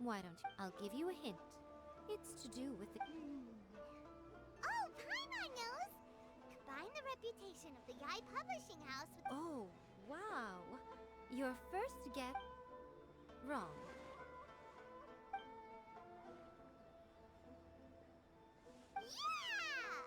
Why don't you? I'll give you a hint. It's to do with the... Oh, Paimon knows! Combine the reputation of the Yai Publishing House with... Oh, wow. Your first guess... wrong. Yeah!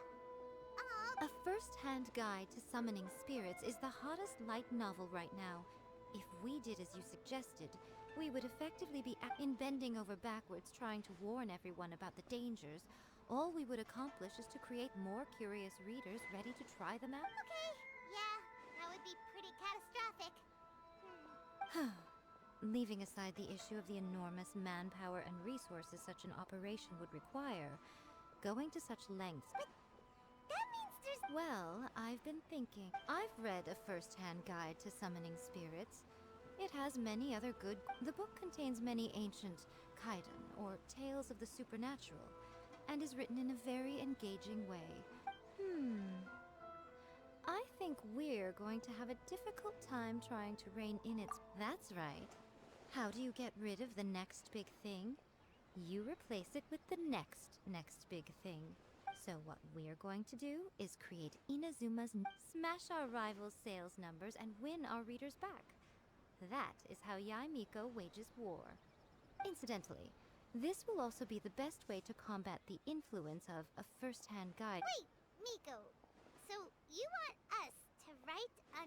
A first-hand guide to summoning spirits is the hottest light novel right now. If we did as you suggested, we would effectively be in bending over backwards trying to warn everyone about the dangers. All we would accomplish is to create more curious readers ready to try them out. Okay, yeah, that would be pretty catastrophic. Leaving aside the issue of the enormous manpower and resources such an operation would require, going to such lengths... But that means there's... Well, I've been thinking. I've read a first-hand guide to summoning spirits. It has many other good... The book contains many ancient kaidan, or tales of the supernatural, and is written in a very engaging way. I think we're going to have a difficult time trying to rein in its... That's right. How do you get rid of the next big thing? You replace it with the next big thing. So what we're going to do is create INAZUMA's... Smash our rivals' sales numbers and win our readers back. That is how Yae Miko wages war. Incidentally, this will also be the best way to combat the influence of a first-hand guide... Wait, Miko, so you want us to write a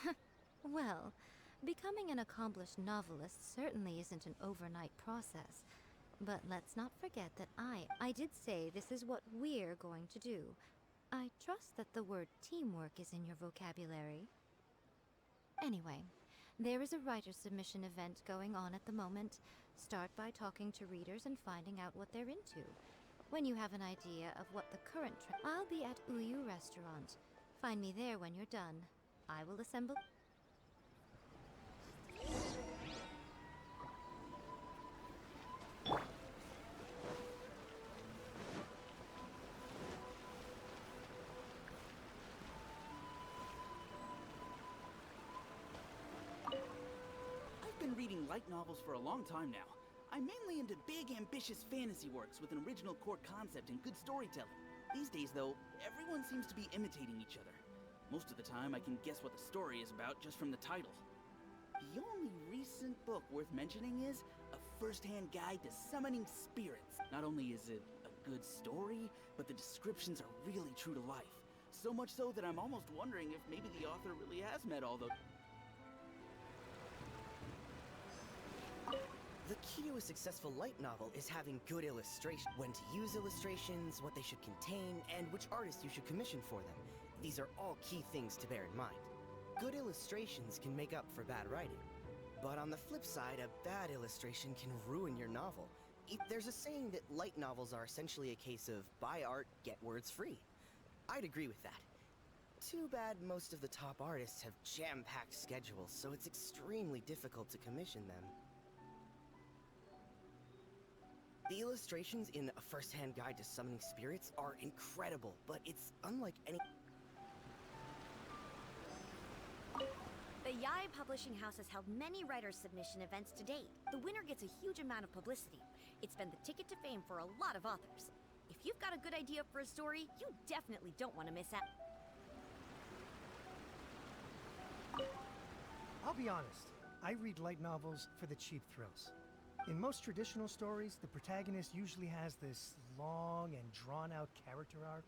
novel? Well, becoming an accomplished novelist certainly isn't an overnight process. But let's not forget that I did say this is what we're going to do. I trust that the word teamwork is in your vocabulary. Anyway, there is a writer submission event going on at the moment. Start by talking to readers and finding out what they're into. When you have an idea of what the current trend... I'll be at Uyu Restaurant. Find me there when you're done. I will assemble... I've been reading light novels for a long time now. I'm mainly into big, ambitious fantasy works with an original core concept and good storytelling. These days, though, everyone seems to be imitating each other. Most of the time, I can guess what the story is about just from the title. The only recent book worth mentioning is A First-Hand Guide to Summoning Spirits. Not only is it a good story, but the descriptions are really true to life. So much so that I'm almost wondering if maybe the author really has met all those... The key to a successful light novel is having good illustration. When to use illustrations, what they should contain, and which artist you should commission for them. These are all key things to bear in mind. Good illustrations can make up for bad writing. But on the flip side, a bad illustration can ruin your novel. There's a saying that light novels are essentially a case of buy art, get words free. I'd agree with that. Too bad most of the top artists have jam-packed schedules, so it's extremely difficult to commission them. The illustrations in A First-Hand Guide to Summoning Spirits are incredible, but it's unlike any... The Yae Publishing House has held many writer submission events to date. The winner gets a huge amount of publicity. It's been the ticket to fame for a lot of authors. If you've got a good idea for a story, you definitely don't want to miss out. I'll be honest, I read light novels for the cheap thrills. In most traditional stories, the protagonist usually has this long and drawn-out character arc,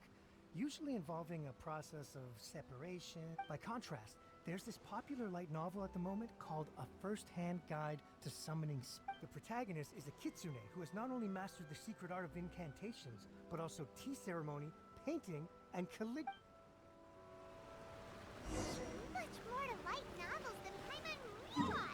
usually involving a process of separation. By contrast, there's this popular light novel at the moment called A First-Hand Guide to Summoning Spirits. The protagonist is a kitsune who has not only mastered the secret art of incantations, but also tea ceremony, painting, and calligraphy. Much more to light novels than Paimon realized!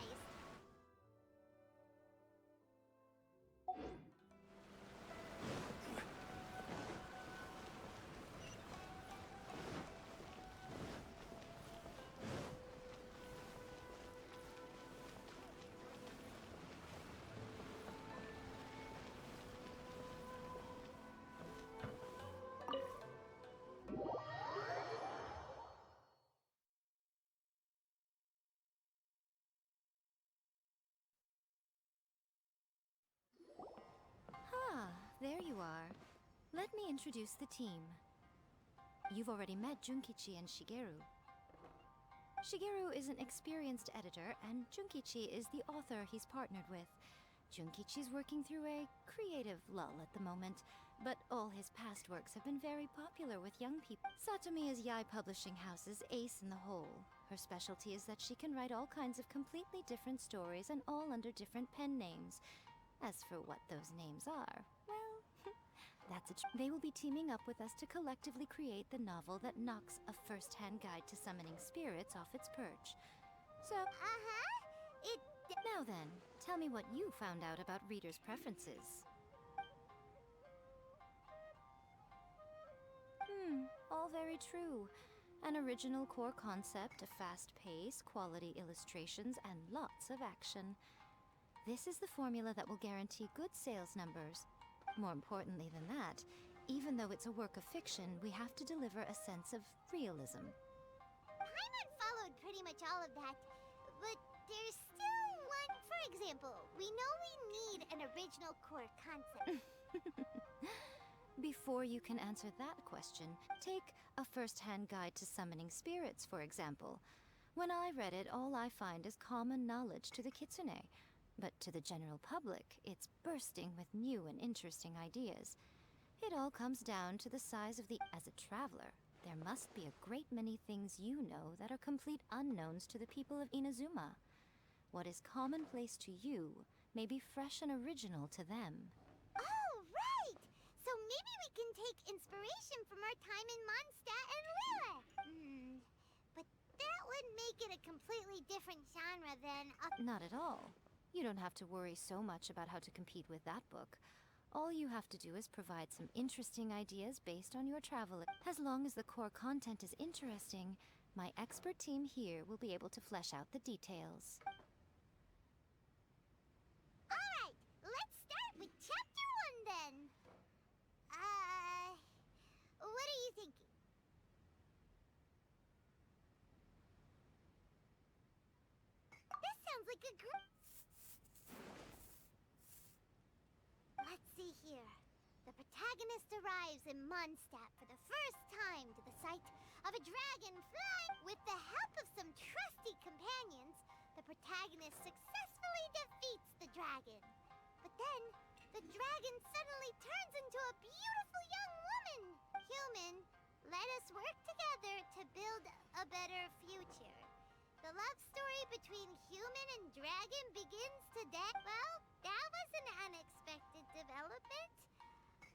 there you are. Let me introduce the team. You've already met Junkichi and Shigeru. Shigeru is an experienced editor, and Junkichi is the author he's partnered with. Junkichi's working through a creative lull at the moment, but all his past works have been very popular with young people. Satomi is Yae Publishing House's ace in the hole. Her specialty is that she can write all kinds of completely different stories and all under different pen names. As for what those names are, well, they will be teaming up with us to collectively create the novel that knocks a first-hand guide to summoning spirits off its perch. So, now then, tell me what you found out about readers' preferences. All very true. An original core concept, a fast pace, quality illustrations, and lots of action. This is the formula that will guarantee good sales numbers. More importantly than that, even though it's a work of fiction, we have to deliver a sense of realism. Paimon followed pretty much all of that, but there's still one. For example, we know we need an original core concept. Before you can answer that question, take a first-hand guide to summoning spirits, for example. When I read it, all I find is common knowledge to the kitsune. But to the general public, it's bursting with new and interesting ideas. It all comes down to the size of the... As a traveler, there must be a great many things you know that are complete unknowns to the people of Inazuma. What is commonplace to you may be fresh and original to them. Oh, right! So maybe we can take inspiration from our time in Mondstadt and Lille. But that would make it a completely different genre than Not at all. You don't have to worry so much about how to compete with that book. All you have to do is provide some interesting ideas based on your travel. As long as the core content is interesting, my expert team here will be able to flesh out the details. Alright, let's start with chapter 1 then. What are you thinking? This sounds like a Let's see here. The protagonist arrives in Mondstadt for the first time to the sight of a dragon flying. With the help of some trusty companions, the protagonist successfully defeats the dragon. But then, the dragon suddenly turns into a beautiful young woman. Human, let us work together to build a better future. The love story between human and dragon begins today. Well, that was an unexpected development.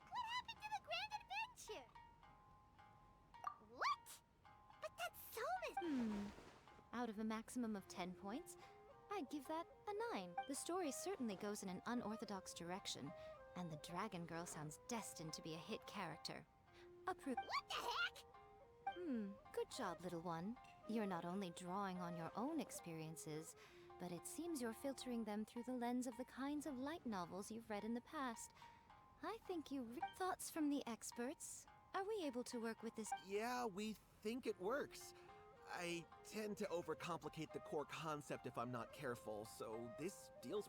What happened to the grand adventure? What? But that's so Out of a maximum of 10 points, I'd give that a 9. The story certainly goes in an unorthodox direction, and the dragon girl sounds destined to be a hit character. Approved. What the heck? Good job, little one. You're not only drawing on your own experiences, but it seems you're filtering them through the lens of the kinds of light novels you've read in the past. I think thoughts from the experts? Are we able to work with this? Yeah, we think it works. I tend to overcomplicate the core concept if I'm not careful, so this deals...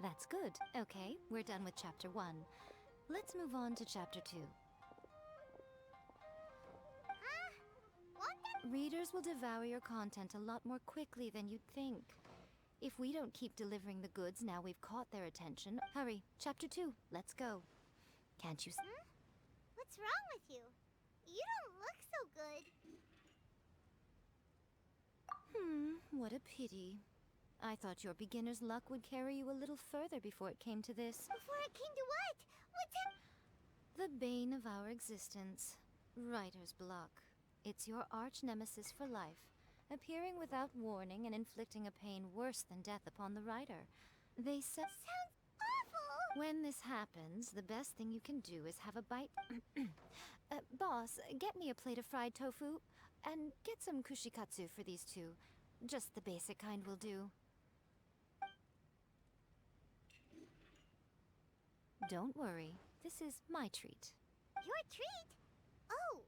That's good. Okay, we're done with Chapter 1. Let's move on to Chapter 2. Readers will devour your content a lot more quickly than you'd think. If we don't keep delivering the goods now we've caught their attention... Hurry, Chapter 2, let's go. Can't you What's wrong with you? You don't look so good. What a pity. I thought your beginner's luck would carry you a little further before it came to this. Before it came to what? What's it? The bane of our existence. Writer's block. It's your arch-nemesis for life, appearing without warning and inflicting a pain worse than death upon the writer. They say... Sounds awful! When this happens, the best thing you can do is have a bite... boss, get me a plate of fried tofu, and get some kushikatsu for these two. Just the basic kind will do. Don't worry, this is my treat. Your treat? Oh,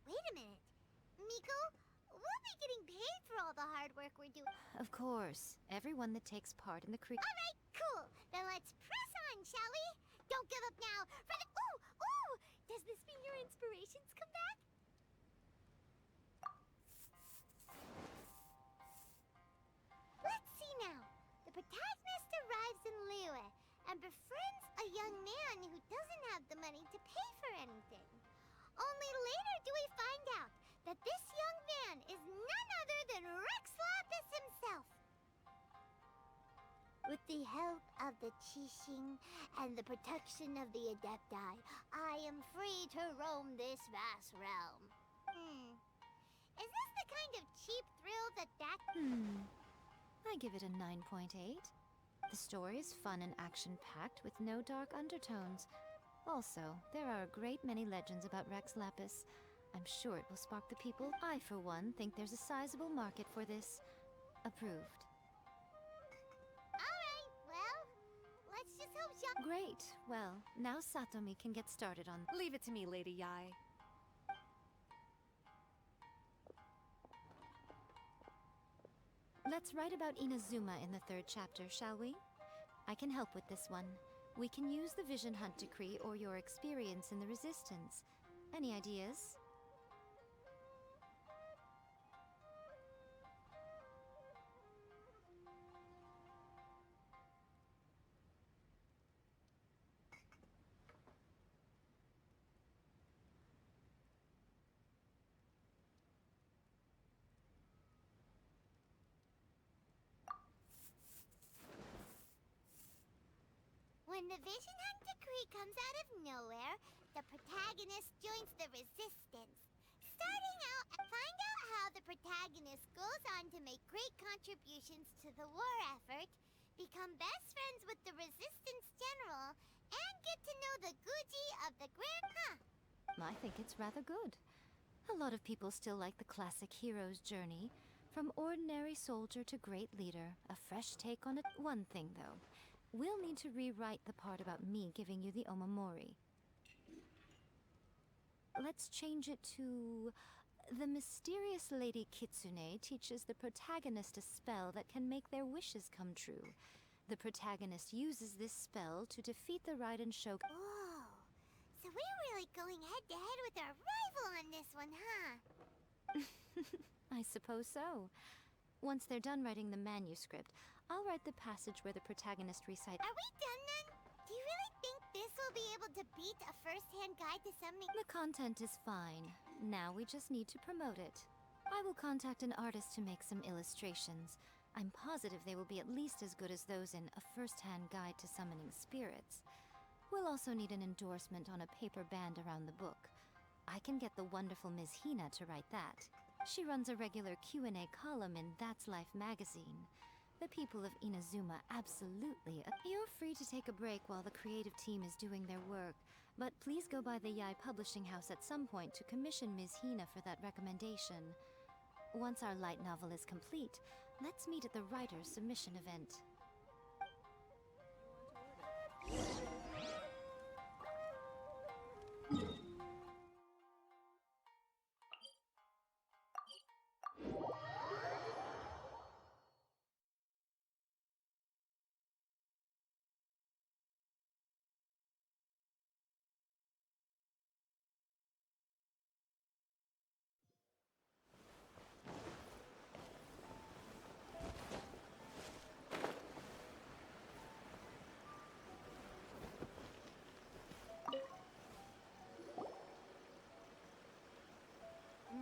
wait a minute. Miko, we'll be getting paid for all the hard work we're doing. Of course, everyone that takes part in the Alright, cool. Then let's press on, shall we? Don't give up now! For the— Ooh! Ooh! Does this mean your inspirations come back? Let's see now. The protagonist arrives in Liyue and befriends a young man who doesn't have the money to pay for anything. Only later do we find out that this young man is none other than Rex Lapis himself. With the help of the Qixing and the protection of the Adepti, I am free to roam this vast realm. Is this the kind of cheap thrill that— I give it a 9.8. The story is fun and action-packed with no dark undertones. Also, there are a great many legends about Rex Lapis. I'm sure it will spark the people. I, for one, think there's a sizable market for this. Approved. Alright, well, let's just hope Jean— Great. Well, now Satomi can get started on— Leave it to me, Lady Yai. Let's write about Inazuma in the 3rd chapter, shall we? I can help with this one. We can use the Vision Hunt Decree or your experience in the Resistance. Any ideas? When the Vision Hunt Decree comes out of nowhere, the protagonist joins the Resistance. Starting out, find out how the protagonist goes on to make great contributions to the war effort, become best friends with the Resistance General, and get to know the Guji of the Grand— I think it's rather good. A lot of people still like the classic hero's journey. From ordinary soldier to great leader, a fresh take on it. One thing, though. We'll need to rewrite the part about me giving you the omamori. Let's change it to... The mysterious Lady Kitsune teaches the protagonist a spell that can make their wishes come true. The protagonist uses this spell to defeat the Raiden Shogun. Whoa, so we're really going head-to-head with our rival on this one, huh? I suppose so. Once they're done writing the manuscript, I'll write the passage where the protagonist recites— Are we done then? Do you really think this will be able to beat a first-hand guide to summoning— The content is fine. Now we just need to promote it. I will contact an artist to make some illustrations. I'm positive they will be at least as good as those in A First-Hand Guide to Summoning Spirits. We'll also need an endorsement on a paper band around the book. I can get the wonderful Ms. Hina to write that. She runs a regular Q&A column in That's Life magazine. The people of Inazuma absolutely— You're free to take a break while the creative team is doing their work, but please go by the Yai Publishing House at some point to commission Ms. Hina for that recommendation. Once our light novel is complete, let's meet at the writer's submission event.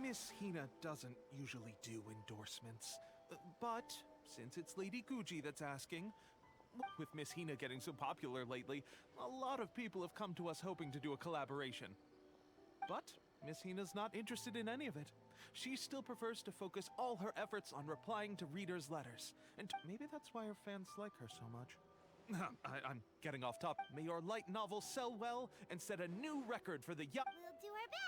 Miss Hina doesn't usually do endorsements. But since it's Lady Guji that's asking, with Miss Hina getting so popular lately, a lot of people have come to us hoping to do a collaboration. But Miss Hina's not interested in any of it. She still prefers to focus all her efforts on replying to readers' letters. And maybe that's why her fans like her so much. I'm getting off topic. May your light novel sell well and set a new record for the young— We'll do our best.